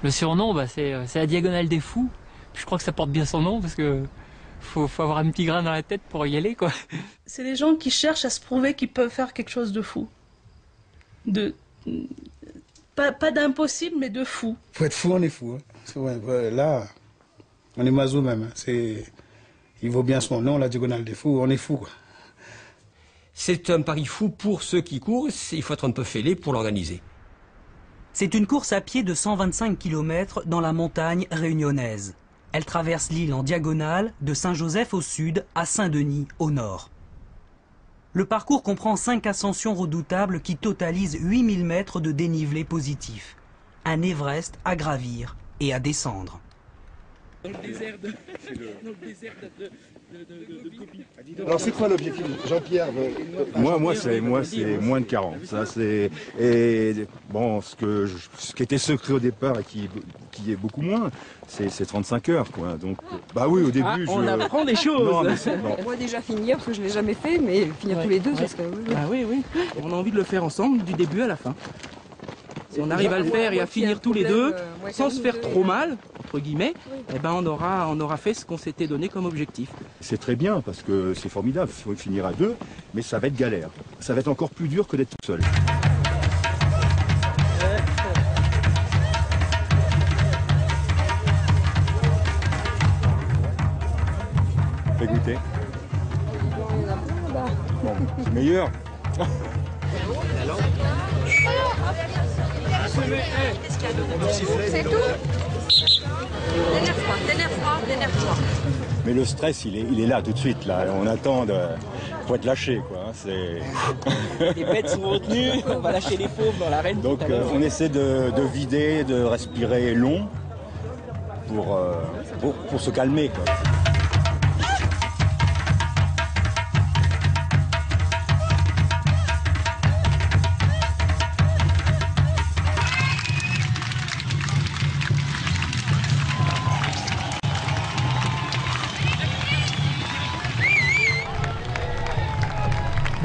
Le surnom, c'est la diagonale des fous. Je crois que ça porte bien son nom parce que faut avoir un petit grain dans la tête pour y aller, quoi. C'est les gens qui cherchent à se prouver qu'ils peuvent faire quelque chose de fou. Pas d'impossible, mais de fou. Faut être fou, on est fou. Hein. Là, on est maso même. Hein. Il vaut bien son nom, la diagonale des fous, on est fou, quoi. C'est un pari fou pour ceux qui courent, il faut être un peu fêlé pour l'organiser. C'est une course à pied de 125 km dans la montagne réunionnaise. Elle traverse l'île en diagonale, de Saint-Joseph au sud à Saint-Denis au nord. Le parcours comprend 5 ascensions redoutables qui totalisent 8000 mètres de dénivelé positif. Un Everest à gravir et à descendre. Dans le désert de Alors c'est quoi l'objectif, Jean-Pierre? Moi c'est moins de 40. Ça c'est bon ce qui était secret au départ et qui est beaucoup moins, c'est 35 heures quoi. Donc bah oui au début on apprend des choses. Non. Moi déjà finir parce que je l'ai jamais fait, mais finir tous les deux parce que oui. On a envie de le faire ensemble du début à la fin. Si on arrive à le faire et à finir tous les deux sans se faire trop mal, entre guillemets, eh ben on aura fait ce qu'on s'était donné comme objectif. C'est très bien parce que c'est formidable, il faut finir à deux, mais ça va être galère. Ça va être encore plus dur que d'être tout seul. Fais goûter. Bon, c'est meilleur. c'est tout. T'énerve-toi. Mais le stress, il est là tout de suite. Là. On attend faut être lâché. Quoi. Les bêtes sont retenues, on va lâcher les fauves dans l'arène. Donc on essaie de vider, de respirer long pour se calmer. Quoi.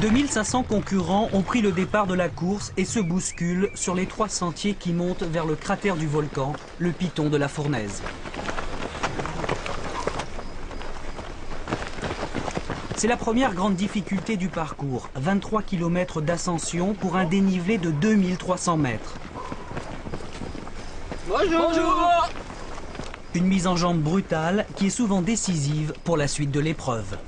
« 2500 concurrents ont pris le départ de la course et se bousculent sur les 3 sentiers qui montent vers le cratère du volcan, le piton de la Fournaise. C'est la première grande difficulté du parcours, 23 km d'ascension pour un dénivelé de 2300 mètres. Bonjour. Une mise en jambe brutale qui est souvent décisive pour la suite de l'épreuve.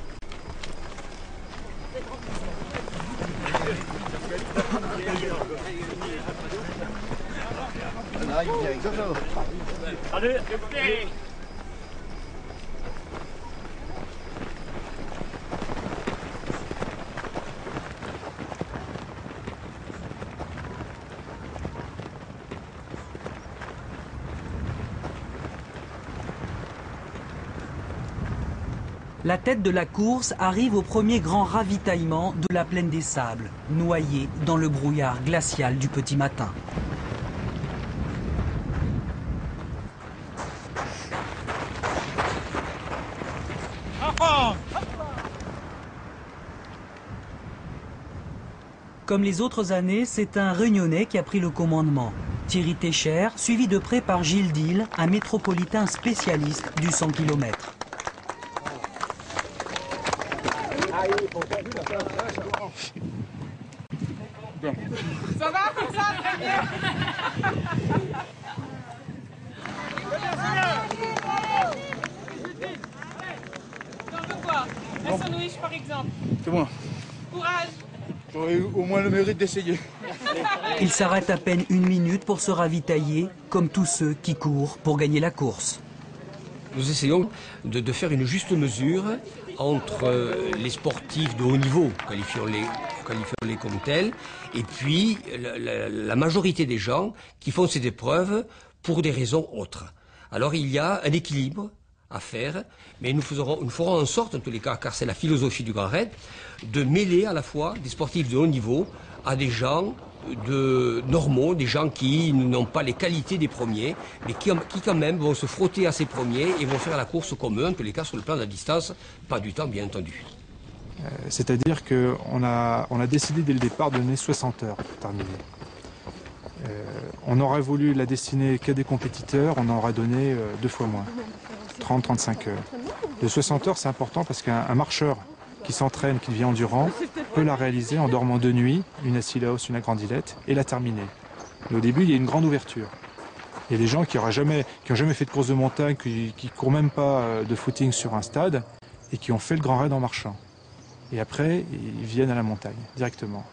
La tête de la course arrive au premier grand ravitaillement de la plaine des Sables, noyé dans le brouillard glacial du petit matin. Comme les autres années, c'est un Réunionnais qui a pris le commandement. Thierry Técher, suivi de près par Gilles Dille, un métropolitain spécialiste du 100 km. Ça va comme ça, très bien. Un sandwich par exemple. C'est bon. Courage. J'aurais eu au moins le mérite d'essayer. Il s'arrête à peine 1 minute pour se ravitailler, comme tous ceux qui courent pour gagner la course. Nous essayons de faire une juste mesure entre les sportifs de haut niveau, qualifions-les comme tels, et puis la majorité des gens qui font ces épreuves pour des raisons autres. Alors il y a un équilibre à faire, mais nous ferons en sorte, en tous les cas, car c'est la philosophie du Grand Raid, de mêler à la fois des sportifs de haut niveau à des gens normaux, des gens qui n'ont pas les qualités des premiers, mais qui quand même vont se frotter à ces premiers et vont faire la course comme eux, en tous les cas sur le plan de la distance, pas du temps bien entendu. C'est-à-dire qu'on a décidé dès le départ de donner 60 heures pour terminer. On aurait voulu la destiner qu'à des compétiteurs, on en aurait donné 2 fois moins, 30-35 heures. De 60 heures, c'est important parce qu'un marcheur qui s'entraîne, qui devient endurant, peut la réaliser en dormant 2 nuits, une à Sillaos, une à Grandillette, et la terminer. Mais au début, il y a une grande ouverture. Il y a des gens qui n'ont jamais fait de course de montagne, qui ne courent même pas de footing sur un stade, et qui ont fait le grand raid en marchant. Et après, ils viennent à la montagne, directement.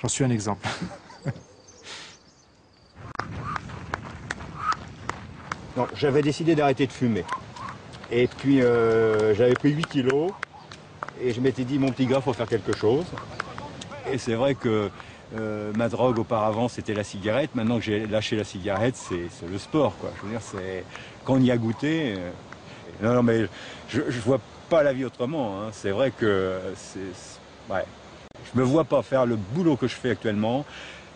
J'en suis un exemple. J'avais décidé d'arrêter de fumer. Et puis, j'avais pris 8 kilos. Et je m'étais dit, mon petit gars, il faut faire quelque chose. Et c'est vrai que ma drogue auparavant, c'était la cigarette. Maintenant que j'ai lâché la cigarette, c'est le sport, quoi. Je veux dire, quand on y a goûté... non, mais je vois pas la vie autrement. Hein. C'est vrai que ouais. Je me vois pas faire le boulot que je fais actuellement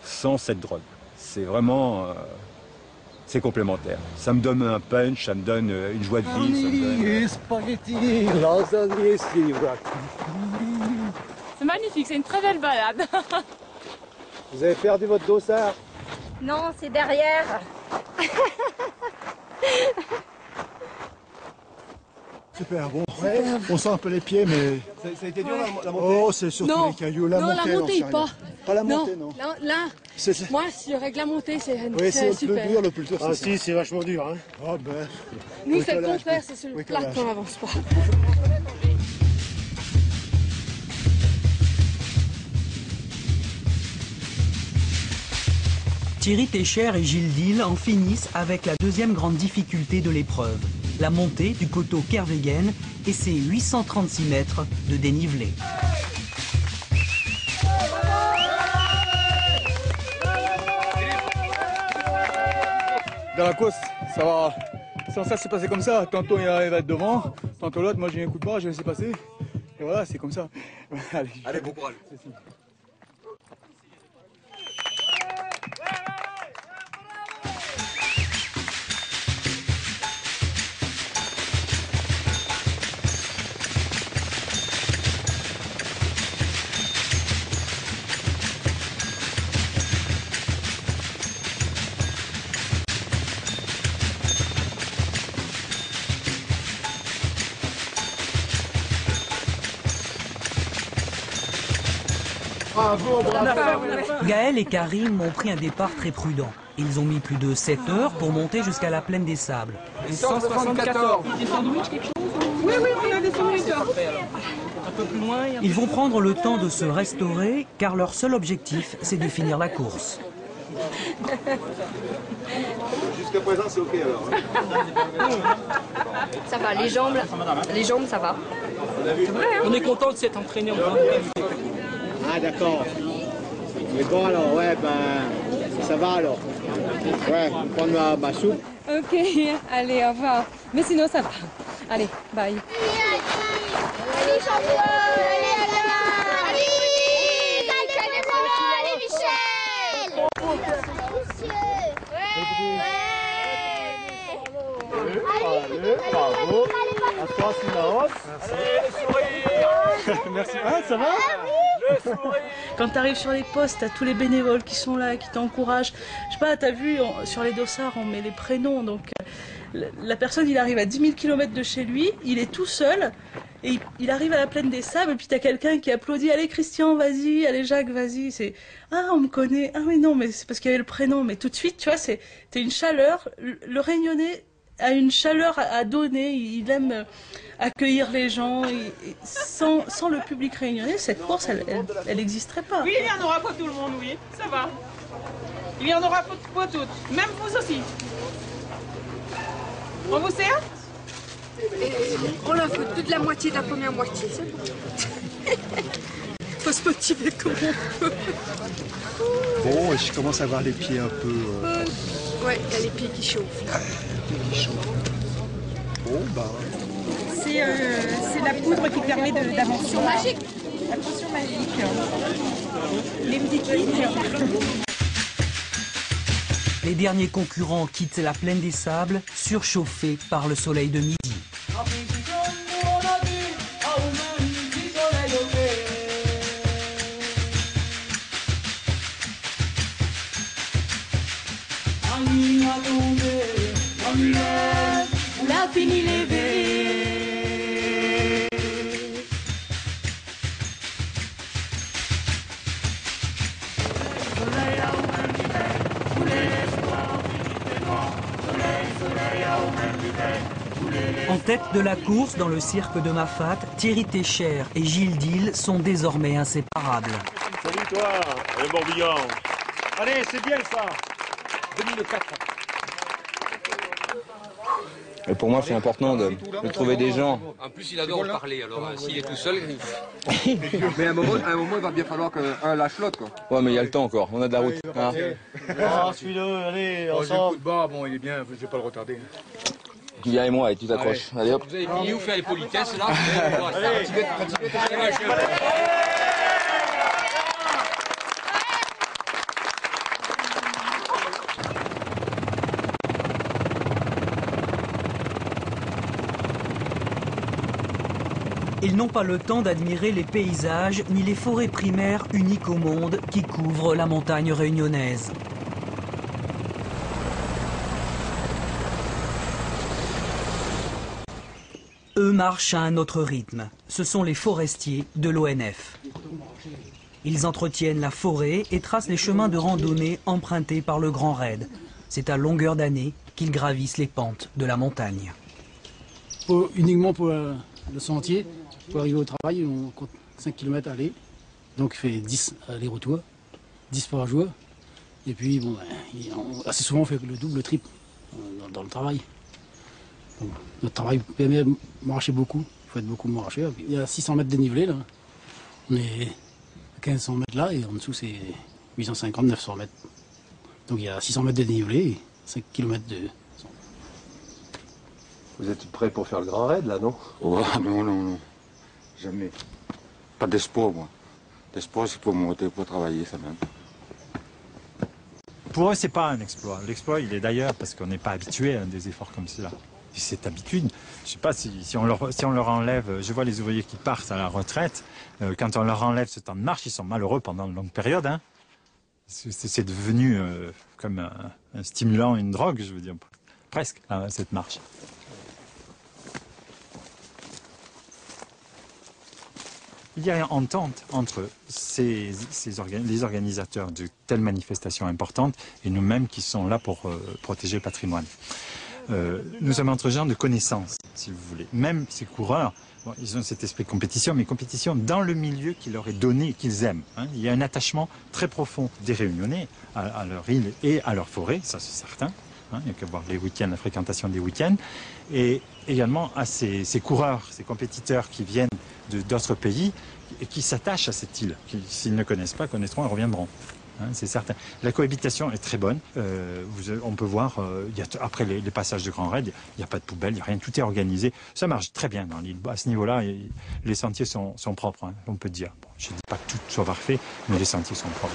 sans cette drogue. C'est vraiment... c'est complémentaire. Ça me donne un punch, ça me donne une joie de vivre. C'est magnifique, c'est une très belle balade. Vous avez perdu votre dossard? Non, c'est derrière. Super, bon. Ouais, on sent un peu les pieds, mais... Ça a été dur la montée? Oh, c'est surtout non. les cailloux. La non, montée, la montée, pas. Pas la montée, non. Là, moi, si je règle la montée, c'est oui, c'est super. le plus dur. Ah si, c'est vachement dur. Hein. Oh, ben... Nous, c'est le contraire, c'est sur le plat qu'on n'avance pas. Thierry Técher et Gilles Dille en finissent avec la deuxième grande difficulté de l'épreuve, la montée du coteau Kervegen et ses 836 mètres de dénivelé. Dans la course, ça va. Sans ça, c'est passé comme ça. Tantôt, il va être devant, tantôt l'autre. Moi, j'ai eu un coup de bras, j'ai laissé passer. Et voilà, c'est comme ça. Allez, bon courage. Gaël et Karim ont pris un départ très prudent. Ils ont mis plus de 7 heures pour monter jusqu'à la plaine des Sables. 174. Des sandwichs, quelque chose? Oui, on a des sandwichs. Un peu plus loin. Ils vont prendre le temps de se restaurer car leur seul objectif, c'est de finir la course. Jusqu'à présent, c'est OK alors. Ça va, les jambes, ça va. On est content de s'être entraîné en train. Ah d'accord. Mais bon alors, ouais, ben, ça va alors. Ouais, on prend ma soupe. Ok, allez, au revoir. Mais sinon, ça va. Allez, bye. Allez, champion! Allez, Michel! Allez, bravo. À toi, Sillaos. Merci. Ah, ça va? Quand tu arrives sur les postes, t'as tous les bénévoles qui sont là, qui t'encouragent. Je sais pas, t'as vu, sur les dossards, on met les prénoms. Donc, la personne, il arrive à 10 000 km de chez lui, il est tout seul, et il arrive à la plaine des Sables, et puis t'as quelqu'un qui applaudit. Allez, Christian, vas-y. Allez, Jacques, vas-y. C'est, ah, on me connaît. Ah oui, non, mais c'est parce qu'il y avait le prénom. Mais tout de suite, tu vois, t'as une chaleur. Le Réunionnais a une chaleur à donner. Il aime accueillir les gens. Sans le public réunionnais, cette course, elle n'existerait pas. Oui, il y en aura pour tout le monde, oui, ça va. Il y en aura pour toutes, même vous aussi. On vous sert? On la fait toute la moitié de la première moitié, c'est bon. Faut se motiver comme on peut. Bon, et je commence à avoir les pieds un peu... Ouais, il y a les pieds qui chauffent. Les pieds qui chauffent. Bon, bah... C'est la poudre qui permet d'avancer. Magique. La potion magique. Les petites lignes. Les derniers concurrents quittent la plaine des Sables, surchauffés par le soleil de midi. La nuit a tombé, la lunette, où la fini levé. En tête de la course dans le cirque de Mafate, Thierry Técher et Gilles Dille sont désormais inséparables. Salut toi, le Morbihan. Allez, c'est bien ça. 2004. Et pour moi, c'est important de trouver des gens. En plus, il adore parler, alors s'il est tout seul... Mais à un moment, il va bien falloir qu'un lâche l'autre, quoi. Ouais, mais il y a le temps encore, on a de la route. Hein. Ah, celui-là, allez, Oh, j'ai le coup de barre, bon, il est bien, je vais pas le retarder. Viens et moi, et tu t'accroches. Allez hop. Vous avez fini où faire les politesses, là? Ils n'ont pas le temps d'admirer les paysages ni les forêts primaires uniques au monde qui couvrent la montagne réunionnaise. Eux marchent à un autre rythme. Ce sont les forestiers de l'ONF. Ils entretiennent la forêt et tracent les chemins de randonnée empruntés par le Grand Raid. C'est à longueur d'année qu'ils gravissent les pentes de la montagne. Uniquement pour le sentier, pour arriver au travail, on compte 5 km à aller. Donc il fait 10 aller-retour, 10 par jour. Et puis, bon, assez souvent, on fait le double, le triple dans le travail. Donc, notre travail permet de marcher beaucoup. Il faut être beaucoup marcher. Il y a 600 mètres dénivelé, là. On est à 1500 mètres là, et en dessous, c'est 850, 900 mètres. Donc il y a 600 mètres de dénivelé et 5 km de... Vous êtes prêt pour faire le grand raid, là, non? Oh, non. Jamais. Pas d'espoir, moi. L'espoir, c'est pour monter, pour travailler, ça même. Pour eux, c'est pas un exploit. L'exploit, il est d'ailleurs parce qu'on n'est pas habitué à des efforts comme cela. Et cette habitude, je sais pas si on leur enlève, je vois les ouvriers qui partent à la retraite, quand on leur enlève ce temps de marche, ils sont malheureux pendant une longue période. Hein. C'est devenu comme un stimulant, une drogue, je veux dire, presque, cette marche. Il y a une entente entre les organisateurs de telles manifestations importantes et nous-mêmes qui sommes là pour protéger le patrimoine. Nous sommes entre gens de connaissance, si vous voulez. Même ces coureurs, bon, ils ont cet esprit de compétition, mais compétition dans le milieu qui leur est donné, qu'ils aiment. Hein. Il y a un attachement très profond des Réunionnais à leur île et à leur forêt, ça c'est certain. Hein. Il n'y a qu'à voir les week-ends, la fréquentation des week-ends. Et également à ces coureurs, ces compétiteurs qui viennent d'autres pays et qui s'attachent à cette île, qui, s'ils ne connaissent pas, connaîtront et reviendront. Hein, c'est certain. La cohabitation est très bonne. On peut voir, après les passages de Grand Raid, il n'y a pas de poubelle, il n'y a rien, tout est organisé. Ça marche très bien dans l'île. À ce niveau-là, les sentiers sont propres, hein, on peut dire. Bon, je ne dis pas que tout soit parfait, mais les sentiers sont propres.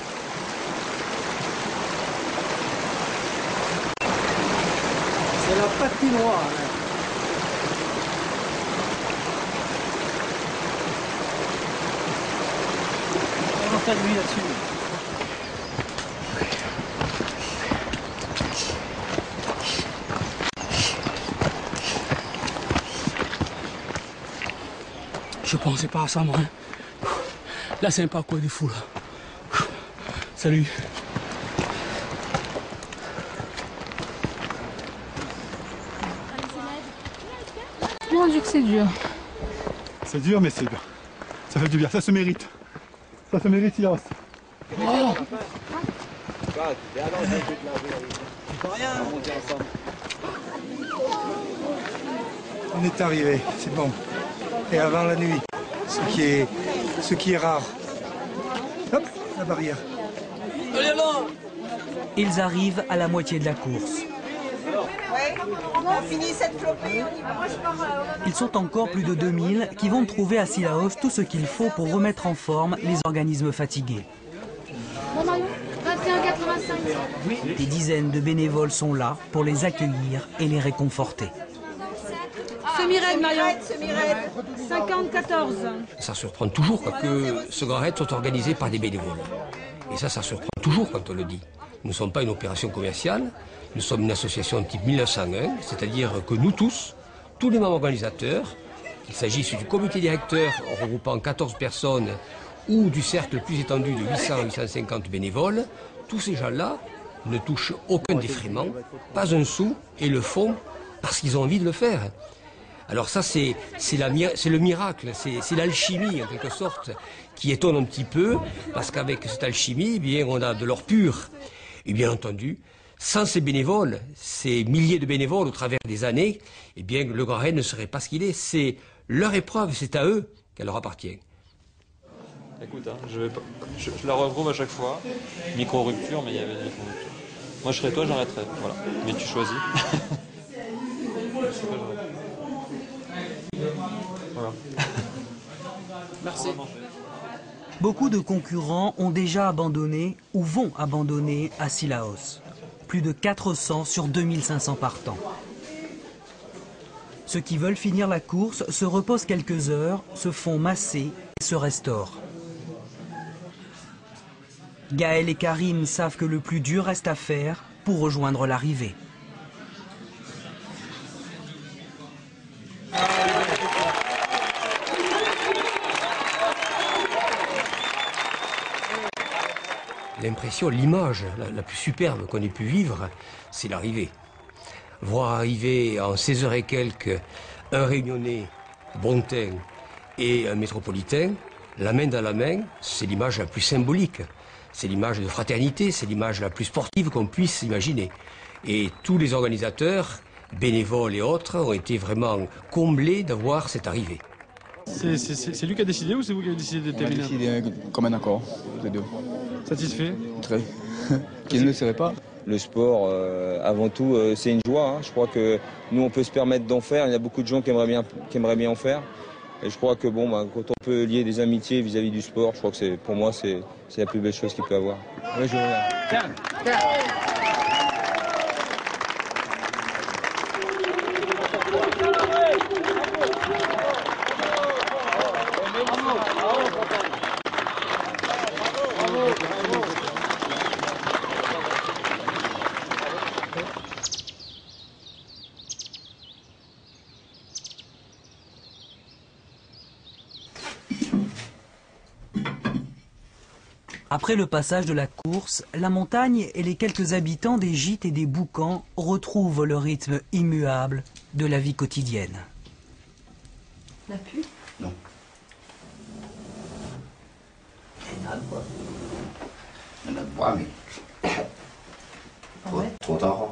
C'est la patinoire. On va faire de lui là-dessus. Je pensais pas à ça, moi. Hein. Là, c'est un parcours des fous, là. Salut. Mon Dieu que c'est dur. C'est dur, mais c'est bien. Ça fait du bien, ça se mérite. Ça se mérite, Silas. Oh. On est arrivé, c'est bon. Et avant la nuit, ce qui est rare. Hop, la barrière. Ils arrivent à la moitié de la course. On finit cette flopée. Ils sont encore plus de 2000 qui vont trouver à Sillaos tout ce qu'il faut pour remettre en forme les organismes fatigués. Bon Marion, 21,85. Des dizaines de bénévoles sont là pour les accueillir et les réconforter. Semi-raid Marion. Semi-raid. 50-14. Ça surprend toujours que ce grand raid soit organisé par des bénévoles. Et ça surprend toujours quand on le dit. Nous ne sommes pas une opération commerciale, nous sommes une association type 1901, c'est-à-dire que nous tous les membres organisateurs, qu'il s'agisse du comité directeur regroupant 14 personnes ou du cercle plus étendu de 800 à 850 bénévoles, tous ces gens-là ne touchent aucun défraiement, pas un sou, et le font parce qu'ils ont envie de le faire. Alors ça, c'est le miracle, c'est l'alchimie en quelque sorte, qui étonne un petit peu, parce qu'avec cette alchimie, eh bien, on a de l'or pur. Et bien entendu, sans ces bénévoles, ces milliers de bénévoles au travers des années, eh bien, le Grand Raid ne serait pas ce qu'il est. C'est leur épreuve, c'est à eux qu'elle leur appartient. Écoute, hein, je la retrouve à chaque fois. Micro-rupture, mais il y avait des micro-ruptures. Moi, je serais toi, j'arrêterais. Voilà. Mais tu choisis. Voilà. Merci. Beaucoup de concurrents ont déjà abandonné ou vont abandonner à Cilaos. Plus de 400 sur 2500 partants. Ceux qui veulent finir la course se reposent quelques heures, se font masser et se restaurent. Gaël et Karim savent que le plus dur reste à faire pour rejoindre l'arrivée. L'impression, l'image la plus superbe qu'on ait pu vivre, c'est l'arrivée. Voir arriver en 16 heures et quelques un Réunionnais, Bontin et un métropolitain, la main dans la main, c'est l'image la plus symbolique. C'est l'image de fraternité, c'est l'image la plus sportive qu'on puisse imaginer. Et tous les organisateurs, bénévoles et autres, ont été vraiment comblés d'avoir cette arrivée. C'est lui qui a décidé ou c'est vous qui avez décidé de terminer? On a décidé comme un accord, les deux. Satisfait? Très. Qui ne le serait pas? Le sport, avant tout, c'est une joie. Hein. Je crois que nous, on peut se permettre d'en faire. Il y a beaucoup de gens qui aimeraient bien en faire. Et je crois que bon, quand on peut lier des amitiés vis-à-vis du sport, je crois que pour moi, c'est la plus belle chose qu'il peut avoir. Ouais, je regarde. Après le passage de la course, la montagne et les quelques habitants des gîtes et des boucans retrouvent le rythme immuable de la vie quotidienne. La pu? Non. Il y en a de bois. Il y en a de bois, mais trop tard.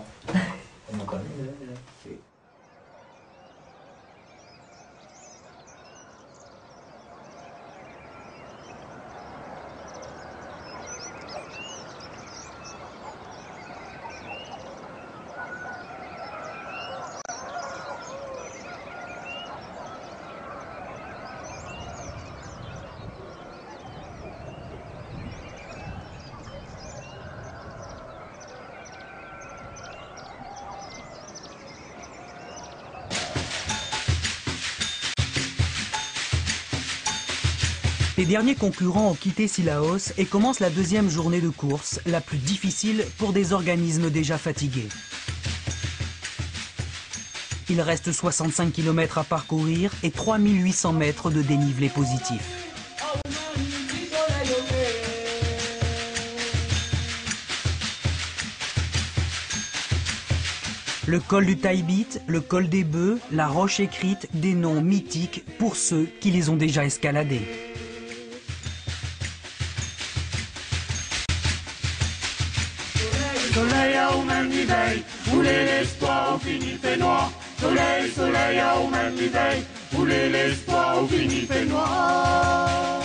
Les derniers concurrents ont quitté Cilaos et commence la deuxième journée de course, la plus difficile pour des organismes déjà fatigués. Il reste 65 km à parcourir et 3800 mètres de dénivelé positif. Le col du Taibit, le col des Bœufs, la Roche Écrite, des noms mythiques pour ceux qui les ont déjà escaladés. Soleil au même niveau, voulez l'espoir au fini fait noir. Soleil, soleil au même niveau, voulez l'espoir au fini fait noir.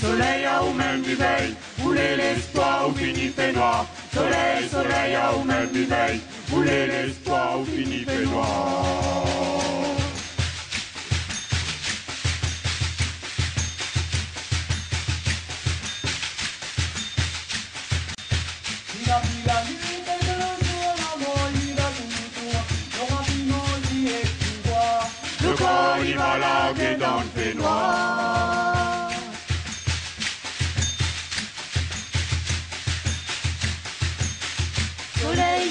Soleil au même niveau, voulez l'espoir au fini fait noir. Soleil, soleil au même niveau, voulez l'espoir au fini fait noir. Le corps il va larguer dans le fait noir.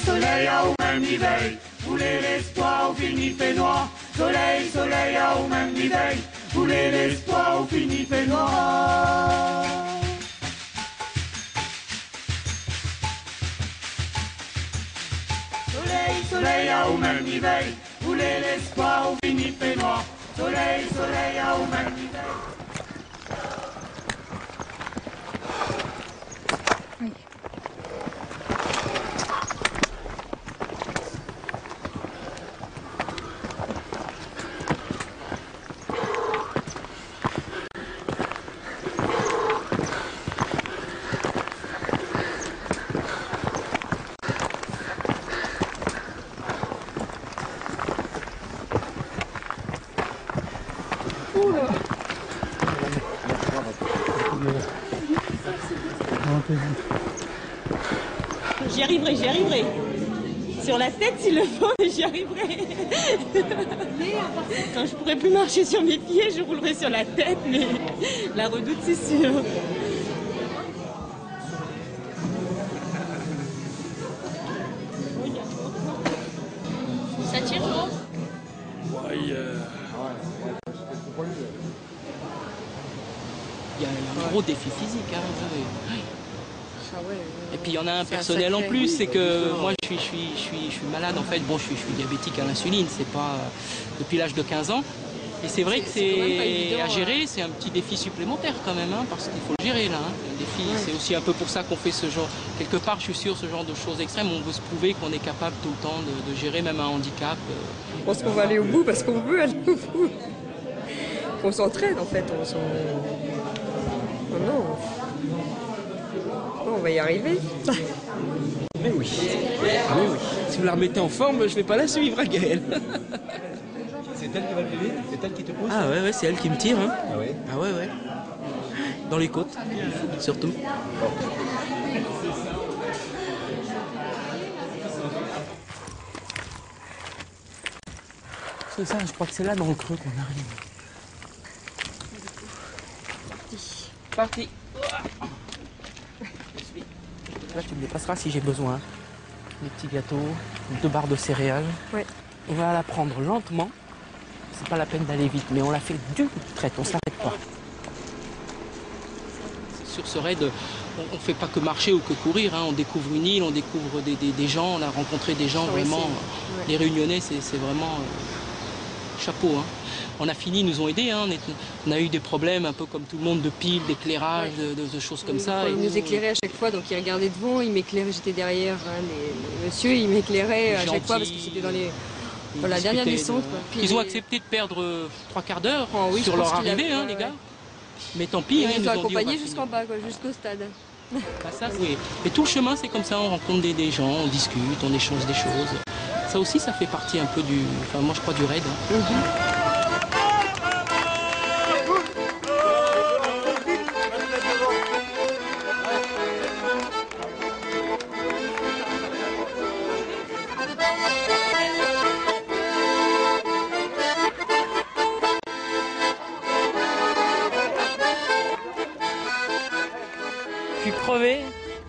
Soleil, soleil, à où même il veille. Voulez l'espoir, au fini fait noir. Soleil, soleil, à où même il veille. Voulez l'espoir, au fini fait noir. Soleil, soleil, à où même il veille. Voulez l'espoir, au fini fait noir. Soleil, soleil, à où même il veille. J'y arriverai, j'y arriverai. Sur la tête s'il le faut, mais j'y arriverai. Quand je pourrai plus marcher sur mes pieds, je roulerai sur la tête, mais la redoute c'est sûr. Ça tire, non? Il y a un gros défi physique. Hein, et puis il y en a un personnel en plus, c'est que moi je suis malade en fait. Bon, je suis diabétique à l'insuline, c'est pas depuis l'âge de 15 ans. Et c'est vrai que c'est à gérer, c'est un petit défi supplémentaire quand même, hein, parce qu'il faut le gérer là. Hein. Le défi, c'est aussi un peu pour ça qu'on fait ce genre. Quelque part, je suis sûr, ce genre de choses extrêmes, on veut se prouver qu'on est capable tout le temps de gérer même un handicap. Je pense qu'on va aller au bout parce qu'on veut aller au bout. On s'entraîne en fait, Oh non. On va y arriver. Mais oui. Mais oui. Si vous la remettez en forme, je vais pas la suivre, hein, Gaëlle. C'est elle qui va le vivre? C'est elle qui te pousse? Ah ouais, c'est elle qui me tire. Hein. Ah ouais? Ah ouais. Dans les côtes, surtout. C'est ça, je crois que c'est là dans le creux qu'on arrive. Parti. Là, tu me dépasseras si j'ai besoin. Des petits gâteaux, 2 barres de céréales. Ouais. On va la prendre lentement. C'est pas la peine d'aller vite, mais on la fait d'une traite, on s'arrête pas. Sur ce raid, on ne fait pas que marcher ou que courir, hein. On découvre une île, on découvre des gens, on a rencontré des gens vraiment. Ouais. Les Réunionnais, c'est vraiment chapeau. Hein. On a fini, ils nous ont aidés. Hein. On a eu des problèmes un peu comme tout le monde de piles, d'éclairage, de choses comme ça. Ils nous éclairaient à chaque fois, donc ils regardaient devant, ils m'éclairaient, j'étais derrière les messieurs, ils m'éclairaient à chaque fois parce que c'était dans les... la dernière descente. Ils ont accepté de perdre 3 quarts d'heure sur leur arrivée, hein, les gars. Mais tant pis. Ils nous ont accompagnés jusqu'en bas, jusqu'au stade. Bah ça, oui. Et tout le chemin, c'est comme ça, on rencontre des gens, on discute, on échange des choses. Ça aussi, ça fait partie un peu du... Enfin, moi, je crois du raid. Hein. Crevé.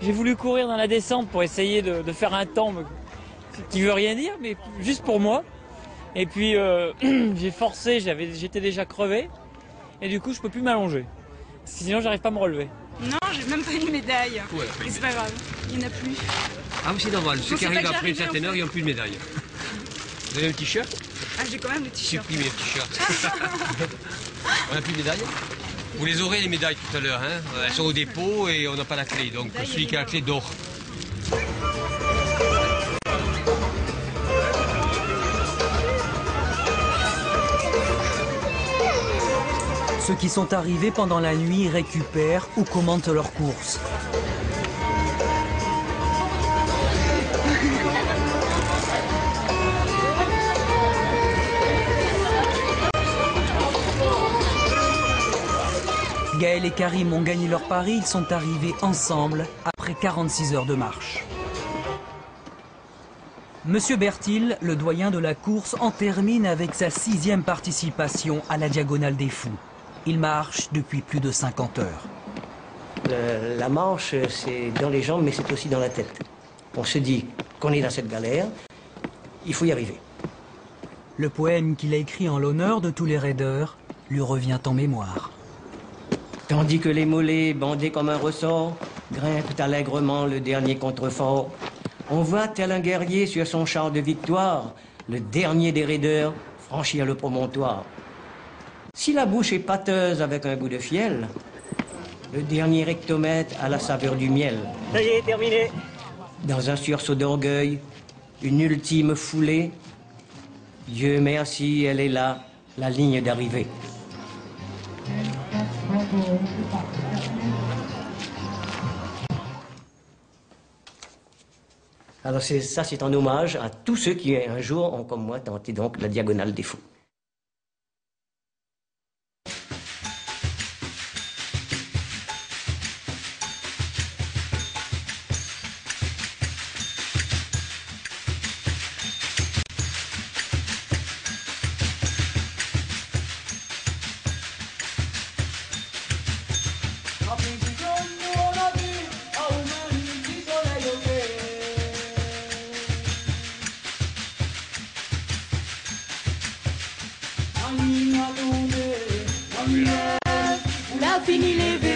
J'ai voulu courir dans la descente pour essayer de faire un temps qui veut rien dire, mais juste pour moi. Et puis j'ai forcé, j'étais déjà crevé, et du coup je peux plus m'allonger. Sinon j'arrive pas à me relever. Non, j'ai même pas une médaille. Ouais, et c'est pas grave, il n'y en a plus. Ah oui, c'est normal, ceux qui arrivent après une certaine heure, ils n'ont plus de médaille. Vous avez un t-shirt? Ah, j'ai quand même le t-shirt. Supprimez le t-shirt. On n'a plus de médaille? Vous les aurez les médailles tout à l'heure, hein. Elles sont au dépôt et on n'a pas la clé, donc celui qui a la clé dort. Ceux qui sont arrivés pendant la nuit récupèrent ou commentent leurs courses. Gaël et Karim ont gagné leur pari, ils sont arrivés ensemble après 46 heures de marche. Monsieur Bertil, le doyen de la course, en termine avec sa 6e participation à la Diagonale des Fous. Il marche depuis plus de 50 heures. La marche, c'est dans les jambes, mais c'est aussi dans la tête. On se dit, qu'on est dans cette galère, il faut y arriver. Le poème qu'il a écrit en l'honneur de tous les raideurs lui revient en mémoire. Tandis que les mollets, bandés comme un ressort, grimpent allègrement le dernier contrefort, on voit tel un guerrier sur son char de victoire, le dernier des raideurs franchir le promontoire. Si la bouche est pâteuse avec un goût de fiel, le dernier rectomètre a la saveur du miel. Ça y est, terminé. Dans un sursaut d'orgueil, une ultime foulée, Dieu merci, elle est là, la ligne d'arrivée. Alors ça, c'est en hommage à tous ceux qui, un jour, ont comme moi tenté donc la diagonale des fous. On a fini les